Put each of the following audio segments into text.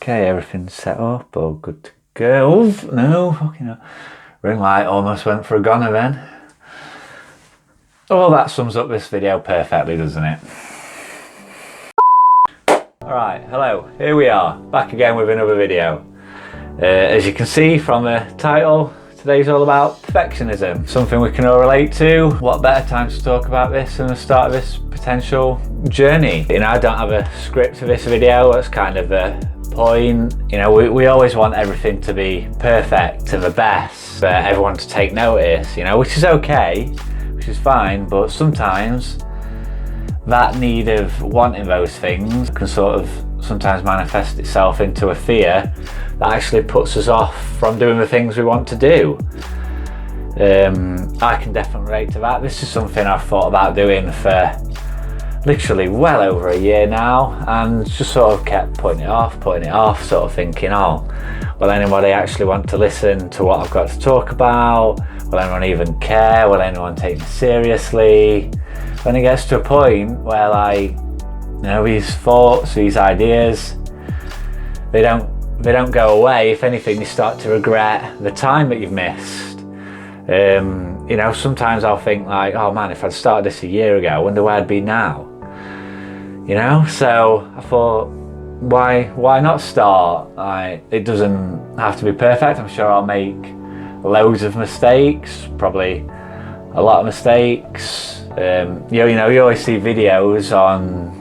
Okay, everything's set up, all good to go. Oof, no, fucking hell. Ring light almost went for a goner then. Oh, that sums up this video perfectly, doesn't it? Alright, hello, here we are, back again with another video. As you can see from the title, today's all about perfectionism. Something we can all relate to. What better time to talk about this than the start of this potential journey? You know, I don't have a script for this video, that's kind of the point. You know, we always want everything to be perfect to the best, for everyone to take notice, you know, which is okay, which is fine, but sometimes that need of wanting those things can sort of sometimes manifest itself into a fear that actually puts us off from doing the things we want to do. I can definitely relate to that. This is something I've thought about doing for literally well over a year now, and just sort of kept putting it off, sort of thinking, oh, will anybody actually want to listen to what I've got to talk about? Will anyone even care? Will anyone take me seriously? When it gets to a point where, like, you know, these thoughts, these ideas, they don't go away. If anything, you start to regret the time that you've missed. You know, sometimes I'll think like, oh man, if I'd started this a year ago, I wonder where I'd be now. You know, so I thought, why not start? Like, it doesn't have to be perfect. I'm sure I'll make loads of mistakes, probably a lot of mistakes. You know, you always see videos on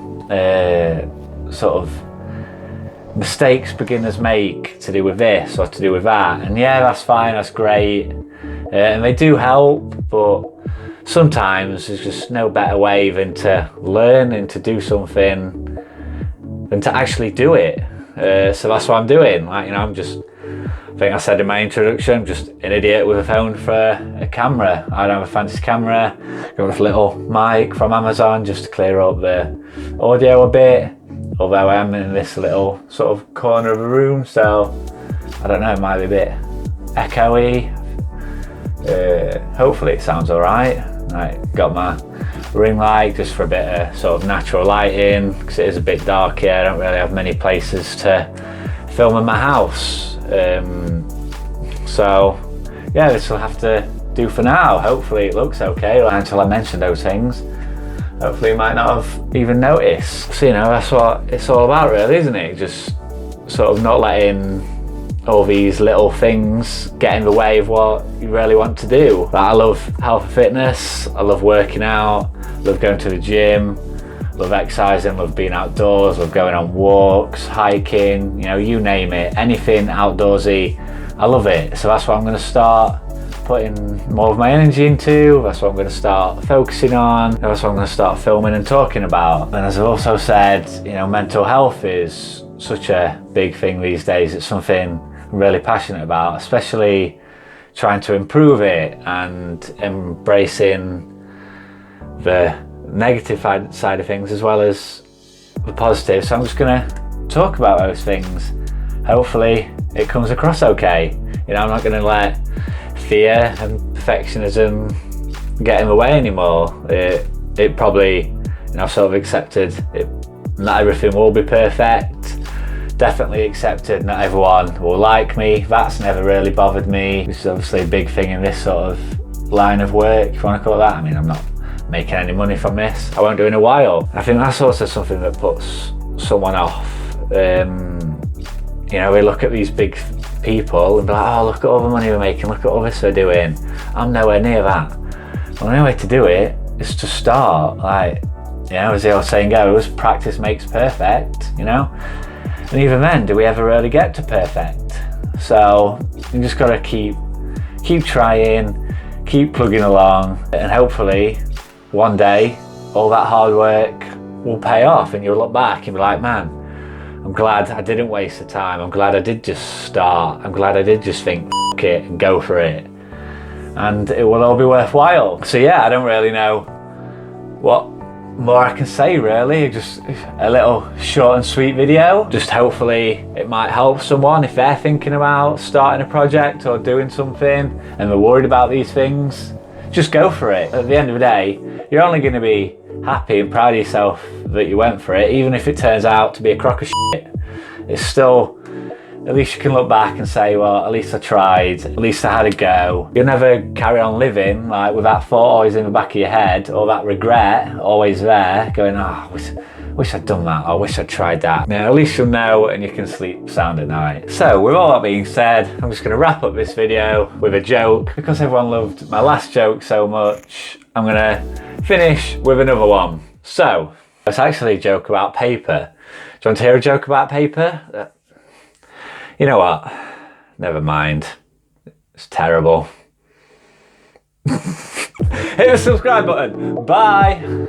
sort of mistakes beginners make to do with this or to do with that, and yeah, that's fine, that's great, and they do help, but sometimes there's just no better way than to learn and to do something than to actually do it. So that's what I'm doing. Like, you know, I think I said in my introduction, I'm just an idiot with a phone for a camera. I don't have a fancy camera. Got this little mic from Amazon just to clear up the audio a bit. Although I am in this little sort of corner of the room, so I don't know, it might be a bit echoey. Hopefully it sounds alright. Right, got my ring light just for a bit of sort of natural lighting, because it is a bit dark here. I don't really have many places to film in my house. So yeah, this will have to do for now. Hopefully it looks okay until I mention those things. Hopefully you might not have even noticed. So, you know, that's what it's all about really, isn't it? Just sort of not letting all these little things get in the way of what you really want to do. But I love health and fitness, I love working out, love going to the gym, love exercising, love being outdoors, love going on walks, hiking, you know, you name it, anything outdoorsy, I love it. So that's what I'm going to start putting more of my energy into, that's what I'm going to start focusing on, that's what I'm going to start filming and talking about. And as I've also said, you know, mental health is such a big thing these days. It's something I'm really passionate about, especially trying to improve it and embracing the negative side of things as well as the positive. So I'm just going to talk about those things. Hopefully it comes across okay. You know, I'm not going to let fear and perfectionism get in the way anymore. It probably, you know, sort of accepted it, not everything will be perfect. Definitely accepted not everyone will like me. That's never really bothered me. This is obviously a big thing in this sort of line of work, if you want to call it that. I mean, I'm not making any money from this. I won't do in a while. I think that's also something that puts someone off. You know, we look at these big people and be like, oh, look at all the money we're making, look at all this we're doing. I'm nowhere near that. Well, the only way to do it is to start. Like, you know, as the old saying goes, practice makes perfect, you know? And even then, do we ever really get to perfect? So you just gotta keep trying, keep plugging along, and hopefully one day all that hard work will pay off and you'll look back and be like, man, I'm glad I didn't waste the time. I'm glad I did just start. I'm glad I did just think, f it, and go for it. And it will all be worthwhile. So yeah, I don't really know what more I can say really. Just a little short and sweet video. Just hopefully it might help someone if they're thinking about starting a project or doing something and they're worried about these things. Just go for it. At the end of the day, you're only going to be happy and proud of yourself that you went for it, even if it turns out to be a crock of shit. It's still at least you can look back and say, well, at least I tried, at least I had a go. You'll never carry on living like with that thought always in the back of your head, or that regret always there, going, oh, wish I'd done that, or wish I'd tried that. Now, at least you'll know and you can sleep sound at night. So with all that being said, I'm just going to wrap up this video with a joke. Because everyone loved my last joke so much, I'm going to finish with another one. So, it's actually a joke about paper. Do you want to hear a joke about paper? You know what? Never mind. It's terrible. Hit the subscribe button. Bye.